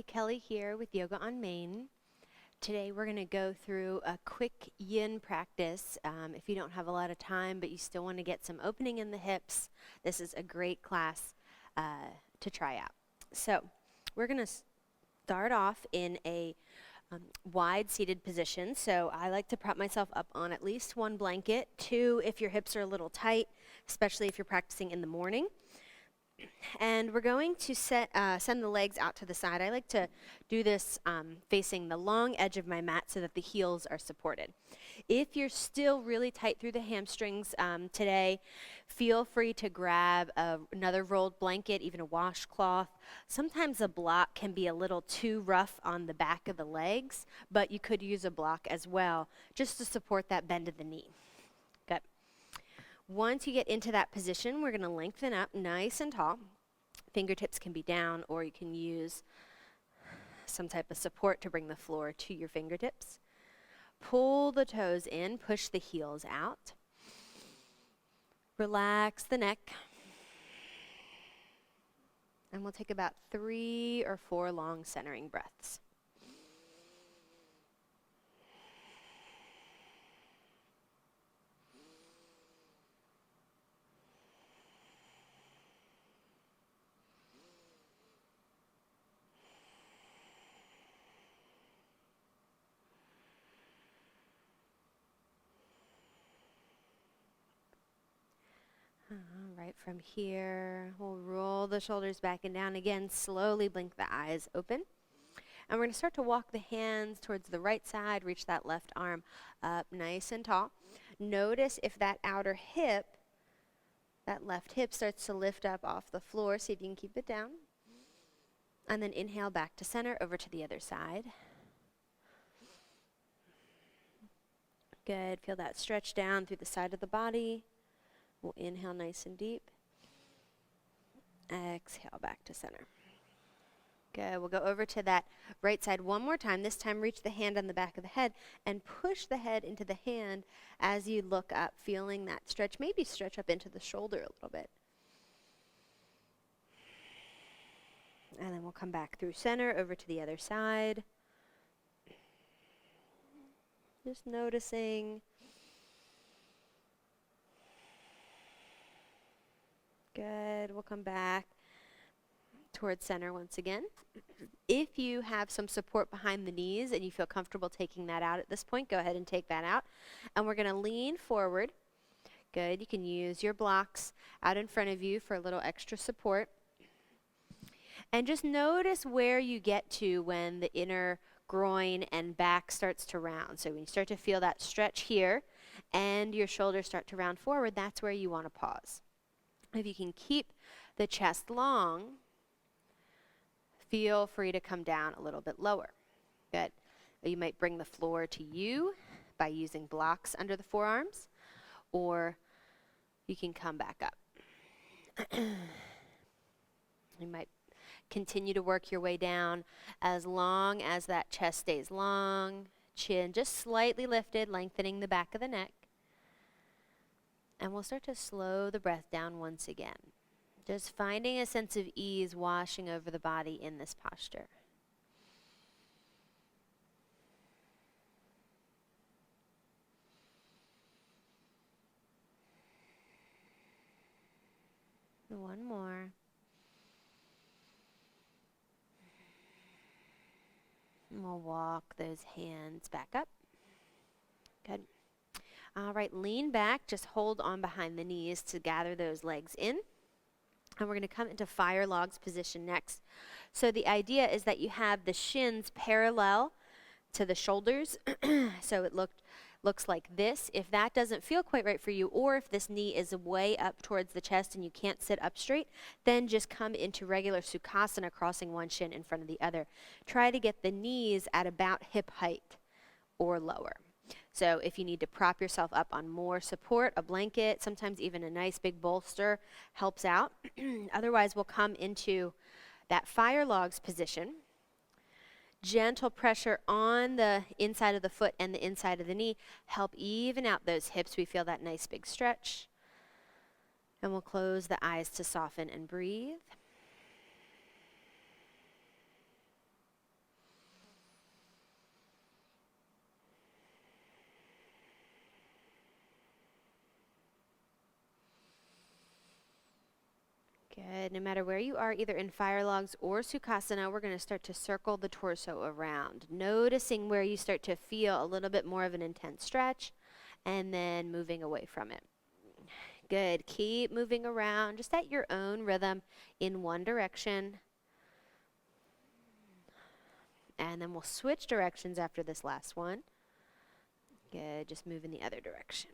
Kelly here with Yoga on Main. Today we're going to go through a quick yin practice. If you don't have a lot of time but you still want to get some opening in the hips, this is a great class to try out. So we're going to start off in a wide seated position. So I like to prop myself up on at least one blanket, two if your hips are a little tight, especially if you're practicing in the morning. And we're going to send the legs out to the side. I like to do this facing the long edge of my mat so that the heels are supported. If you're still really tight through the hamstrings today, feel free to grab another rolled blanket, even a washcloth. Sometimes a block can be a little too rough on the back of the legs, but you could use a block as well just to support that bend of the knee. Good. Once you get into that position, we're going to lengthen up nice and tall. Fingertips can be down, or you can use some type of support to bring the floor to your fingertips. Pull the toes in, push the heels out. Relax the neck. And we'll take about 3 or 4 long centering breaths. Right from here, we'll roll the shoulders back and down again. Slowly blink the eyes open. And we're going to start to walk the hands towards the right side, reach that left arm up nice and tall. Notice if that outer hip, that left hip starts to lift up off the floor. See if you can keep it down. And then inhale back to center, over to the other side. Good. Feel that stretch down through the side of the body. We'll inhale nice and deep. Exhale back to center. Good. We'll go over to that right side one more time. This time reach the hand on the back of the head and push the head into the hand as you look up, feeling that stretch. Maybe stretch up into the shoulder a little bit. And then we'll come back through center, over to the other side. Just noticing. Good. We'll come back towards center once again. If you have some support behind the knees and you feel comfortable taking that out at this point, go ahead and take that out. And we're going to lean forward. Good. You can use your blocks out in front of you for a little extra support. And just notice where you get to when the inner groin and back starts to round. So when you start to feel that stretch here and your shoulders start to round forward, that's where you want to pause. If you can keep the chest long, feel free to come down a little bit lower. Good. You might bring the floor to you by using blocks under the forearms, or you can come back up. You might continue to work your way down as long as that chest stays long, chin just slightly lifted, lengthening the back of the neck. And we'll start to slow the breath down once again. Just finding a sense of ease washing over the body in this posture. One more. And we'll walk those hands back up. Good. All right, lean back, just hold on behind the knees to gather those legs in. And we're going to come into fire logs position next. So the idea is that you have the shins parallel to the shoulders. So it looks like this. If that doesn't feel quite right for you, or if this knee is way up towards the chest and you can't sit up straight, then just come into regular Sukhasana, crossing one shin in front of the other. Try to get the knees at about hip height or lower. So if you need to prop yourself up on more support, a blanket, sometimes even a nice big bolster helps out. Otherwise, we'll come into that fire logs position. Gentle pressure on the inside of the foot and the inside of the knee help even out those hips. We feel that nice big stretch. And we'll close the eyes to soften and breathe. Good. No matter where you are, either in fire logs or Sukhasana, we're going to start to circle the torso around, noticing where you start to feel a little bit more of an intense stretch, and then moving away from it. Good. Keep moving around just at your own rhythm in one direction. And then we'll switch directions after this last one. Good. Just move in the other direction.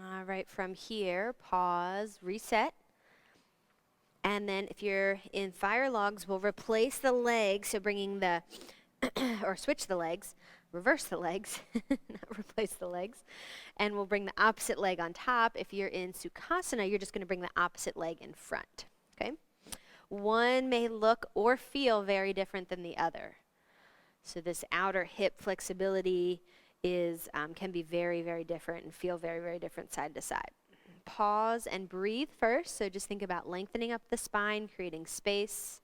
All right, from here, pause, reset. And then if you're in fire logs, we'll replace the legs, so bringing the, or switch the legs, reverse the legs, not replace the legs. And we'll bring the opposite leg on top. If you're in Sukhasana, you're just going to bring the opposite leg in front, okay? One may look or feel very different than the other. So this outer hip flexibility is can be very, very different and feel very, very different side to side. Pause and breathe first. So just think about lengthening up the spine, creating space.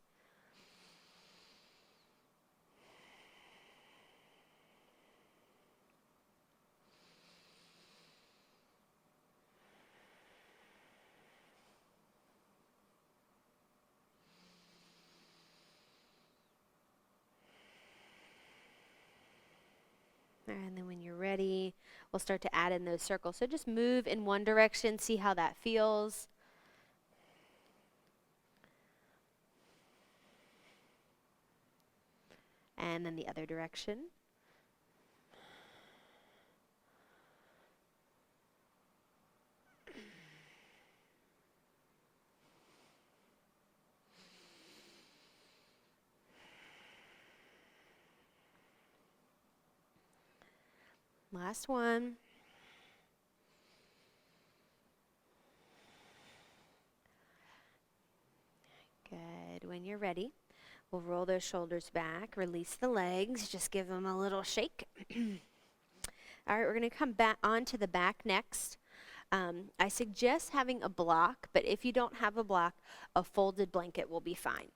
And then when you're ready, we'll start to add in those circles. So just move in one direction, see how that feels. And then the other direction. Last one. Good. When you're ready, we'll roll those shoulders back, release the legs, just give them a little shake. All right, we're going to come back onto the back next. I suggest having a block, but if you don't have a block, a folded blanket will be fine.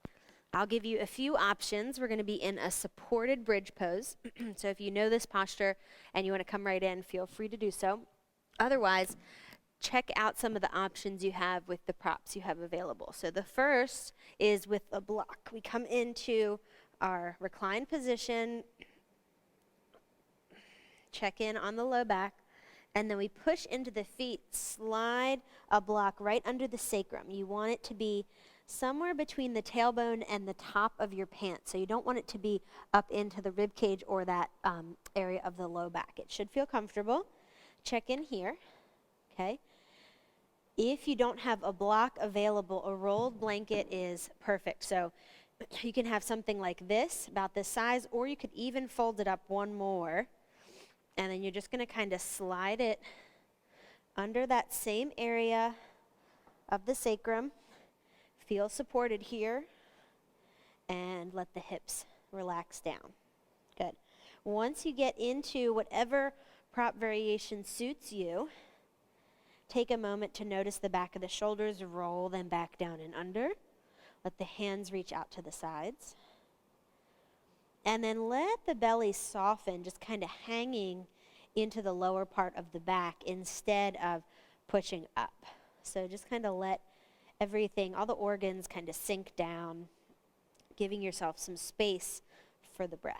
I'll give you a few options. We're going to be in a supported bridge pose. So if you know this posture and you want to come right in, feel free to do so. Otherwise, check out some of the options you have with the props you have available. So the first is with a block. We come into our reclined position, check in on the low back, and then we push into the feet, slide a block right under the sacrum. You want it to be somewhere between the tailbone and the top of your pants. So you don't want it to be up into the rib cage or that area of the low back. It should feel comfortable. Check in here, okay? If you don't have a block available, a rolled blanket is perfect. So you can have something like this, about this size, or you could even fold it up one more. And then you're just going to kind of slide it under that same area of the sacrum. Feel supported here. And let the hips relax down. Good. Once you get into whatever prop variation suits you, take a moment to notice the back of the shoulders, roll them back down and under. Let the hands reach out to the sides. And then let the belly soften, just kind of hanging into the lower part of the back instead of pushing up. So just kind of let everything, all the organs kind of sink down, giving yourself some space for the breath.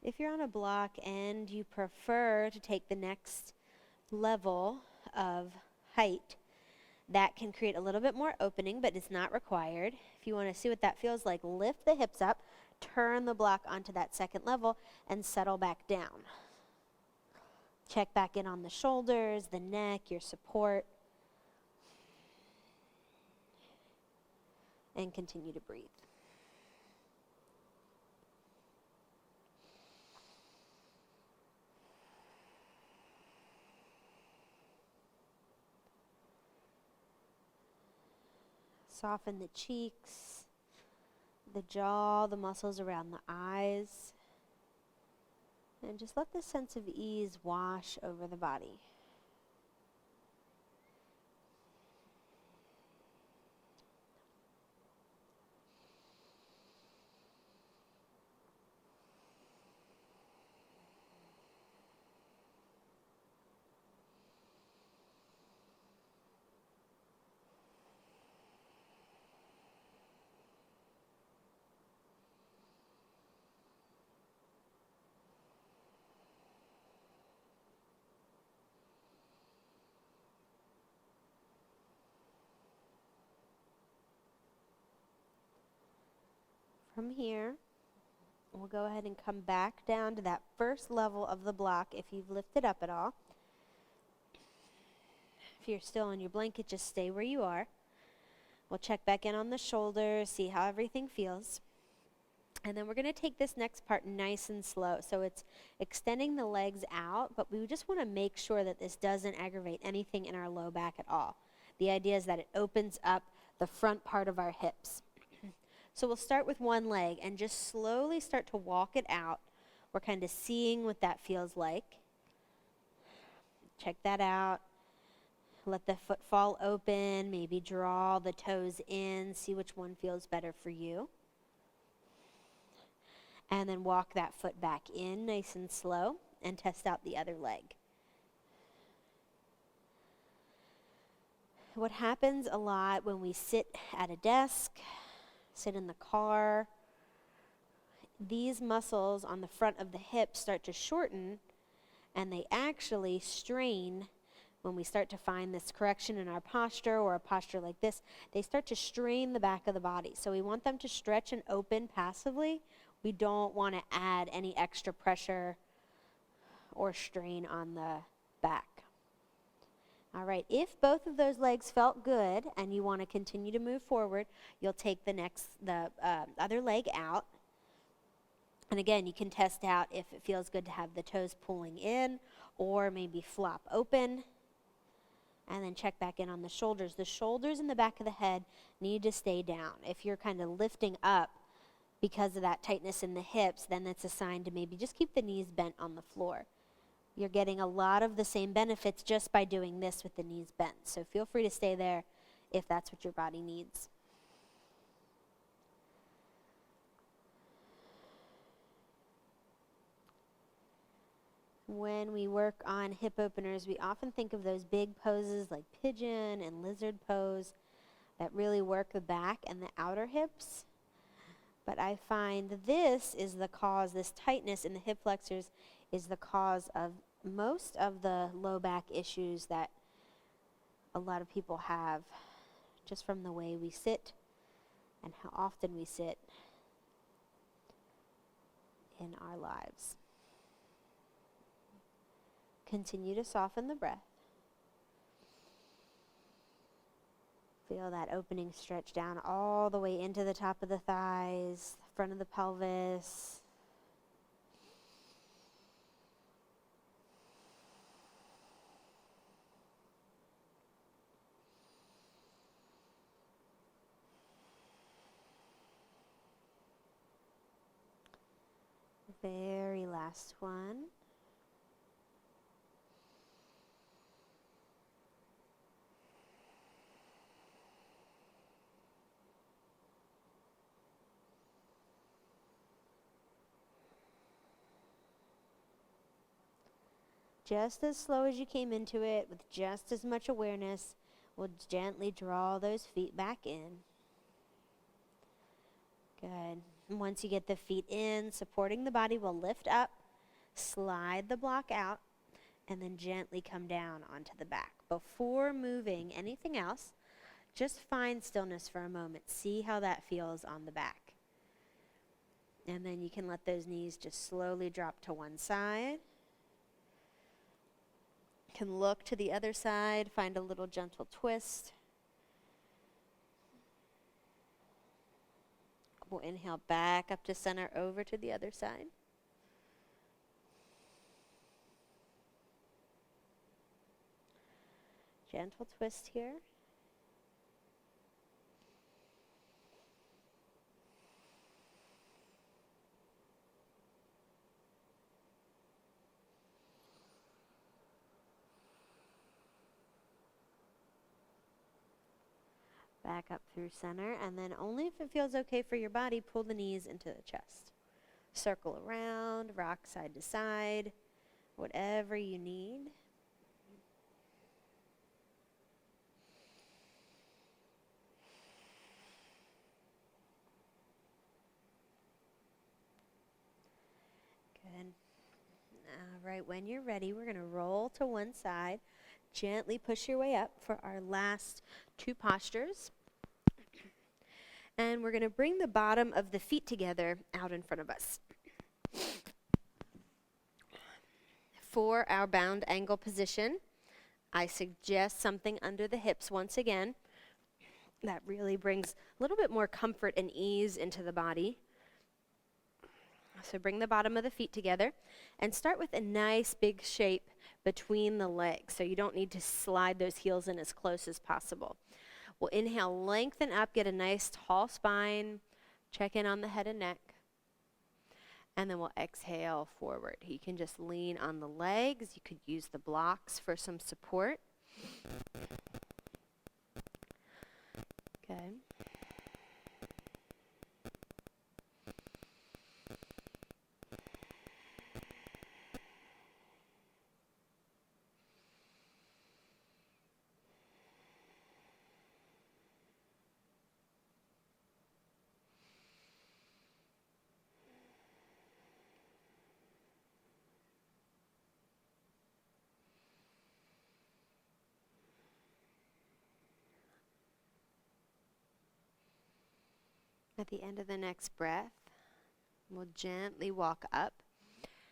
If you're on a block and you prefer to take the next level of height, that can create a little bit more opening, but it's not required. If you want to see what that feels like, lift the hips up, turn the block onto that second level, and settle back down. Check back in on the shoulders, the neck, your support, and continue to breathe. Soften the cheeks, the jaw, the muscles around the eyes. And just let this sense of ease wash over the body. From here, we'll go ahead and come back down to that first level of the block if you've lifted up at all. If you're still on your blanket, just stay where you are. We'll check back in on the shoulders, see how everything feels. And then we're going to take this next part nice and slow. So it's extending the legs out, but we just want to make sure that this doesn't aggravate anything in our low back at all. The idea is that it opens up the front part of our hips. So we'll start with one leg and just slowly start to walk it out. We're kind of seeing what that feels like. Check that out. Let the foot fall open, maybe draw the toes in, see which one feels better for you. And then walk that foot back in nice and slow and test out the other leg. What happens a lot when we sit at a desk, sit in the car, these muscles on the front of the hips start to shorten, and they actually strain when we start to find this correction in our posture or a posture like this. They start to strain the back of the body. So we want them to stretch and open passively. We don't want to add any extra pressure or strain on the back. All right, if both of those legs felt good and you want to continue to move forward, you'll take the other leg out. And again, you can test out if it feels good to have the toes pulling in or maybe flop open. And then check back in on the shoulders. The shoulders and the back of the head need to stay down. If you're kind of lifting up because of that tightness in the hips, then that's a sign to maybe just keep the knees bent on the floor. You're getting a lot of the same benefits just by doing this with the knees bent. So feel free to stay there if that's what your body needs. When we work on hip openers, we often think of those big poses like pigeon and lizard pose that really work the back and the outer hips. But I find this tightness in the hip flexors is the cause of most of the low back issues that a lot of people have just from the way we sit and how often we sit in our lives. Continue to soften the breath. Feel that opening stretch down all the way into the top of the thighs, front of the pelvis. Very last one. Just as slow as you came into it, with just as much awareness, we'll gently draw those feet back in. Good. And once you get the feet in, supporting the body, we'll lift up, slide the block out, and then gently come down onto the back. Before moving anything else, just find stillness for a moment. See how that feels on the back. And then you can let those knees just slowly drop to one side. Can look to the other side, find a little gentle twist. We'll inhale back up to center, over to the other side. Gentle twist here. Back up through center, and then only if it feels okay for your body, pull the knees into the chest. Circle around, rock side to side, whatever you need. Good. All right, when you're ready, we're going to roll to one side. Gently push your way up for our last two postures. And we're going to bring the bottom of the feet together out in front of us. For our bound angle position, I suggest something under the hips once again. That really brings a little bit more comfort and ease into the body. So bring the bottom of the feet together and start with a nice big shape between the legs. So you don't need to slide those heels in as close as possible. We'll inhale, lengthen up, get a nice tall spine, check in on the head and neck. And then we'll exhale forward. You can just lean on the legs. You could use the blocks for some support. Good. At the end of the next breath, we'll gently walk up,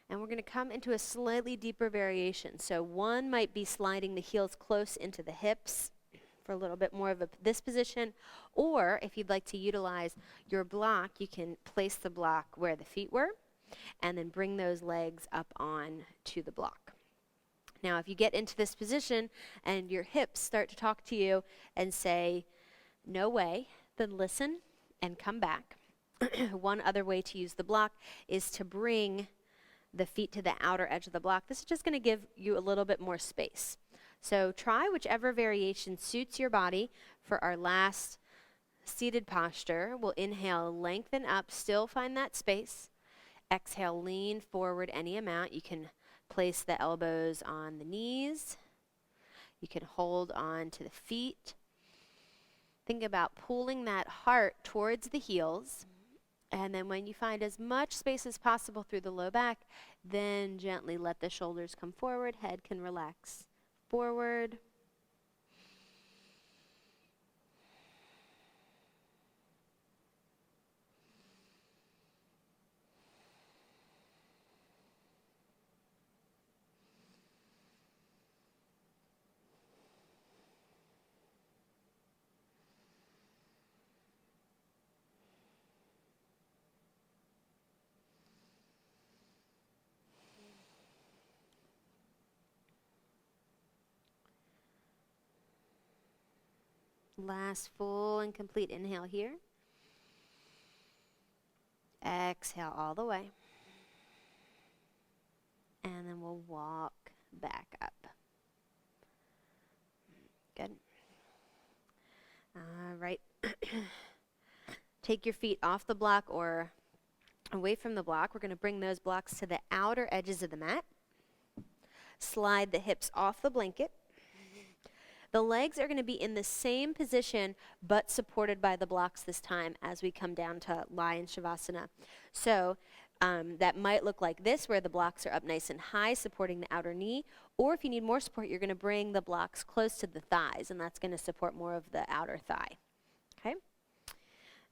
and we're going to come into a slightly deeper variation. So one might be sliding the heels close into the hips for a little bit more of this position, or if you'd like to utilize your block, you can place the block where the feet were, and then bring those legs up on to the block. Now, if you get into this position and your hips start to talk to you and say, no way, then listen and come back. One other way to use the block is to bring the feet to the outer edge of the block. This is just going to give you a little bit more space. So try whichever variation suits your body. For our last seated posture, we'll inhale, lengthen up, still find that space. Exhale, lean forward any amount. You can place the elbows on the knees. You can hold on to the feet. Think about pulling that heart towards the heels. And then when you find as much space as possible through the low back, then gently let the shoulders come forward. Head can relax forward. Last full and complete inhale here. Exhale all the way. And then we'll walk back up. Good. All right. Take your feet off the block or away from the block. We're going to bring those blocks to the outer edges of the mat. Slide the hips off the blanket. The legs are going to be in the same position, but supported by the blocks this time as we come down to lie in Shavasana. So that might look like this, where the blocks are up nice and high, supporting the outer knee. Or if you need more support, you're going to bring the blocks close to the thighs, and that's going to support more of the outer thigh. Okay?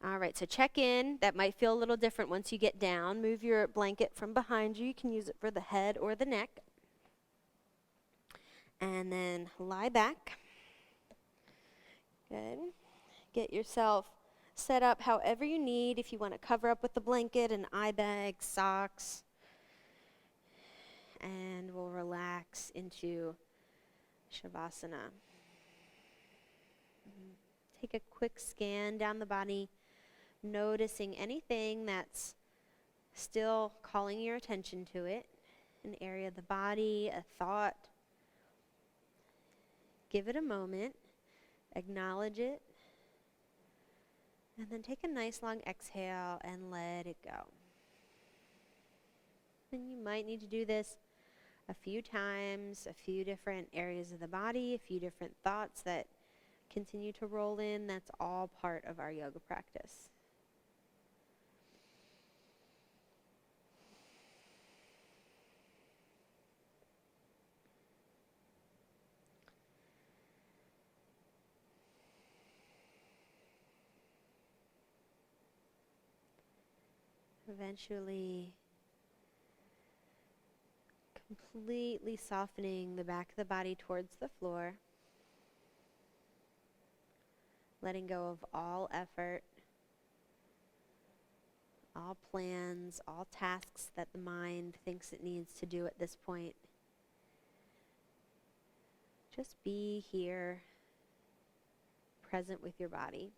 All right, so check in. That might feel a little different once you get down. Move your blanket from behind you. You can use it for the head or the neck. And then lie back. Good. Get yourself set up however you need. If you want to cover up with the blanket, an eye bag, socks. And we'll relax into Shavasana. Take a quick scan down the body, noticing anything that's still calling your attention to it. An area of the body, a thought. Give it a moment. Acknowledge it, and then take a nice long exhale and let it go. And you might need to do this a few times, a few different areas of the body, a few different thoughts that continue to roll in. That's all part of our yoga practice. Eventually completely softening the back of the body towards the floor, letting go of all effort, all plans, all tasks that the mind thinks it needs to do at this point. Just be here, present with your body.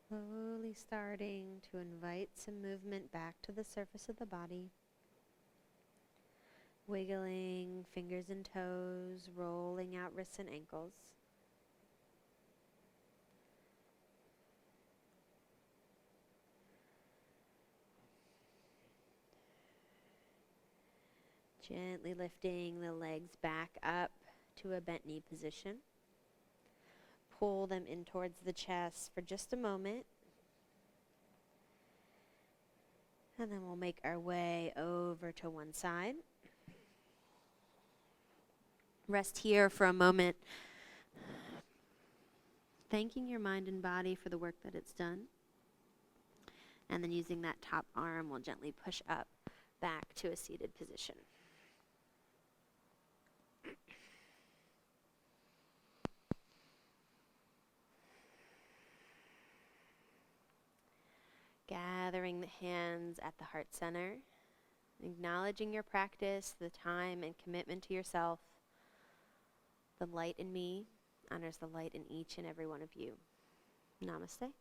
Slowly starting to invite some movement back to the surface of the body. Wiggling fingers and toes, rolling out wrists and ankles. Gently lifting the legs back up to a bent knee position. Pull them in towards the chest for just a moment. And then we'll make our way over to one side. Rest here for a moment, thanking your mind and body for the work that it's done. And then using that top arm, we'll gently push up back to a seated position. Gathering the hands at the heart center, acknowledging your practice, the time and commitment to yourself. The light in me honors the light in each and every one of you. Namaste.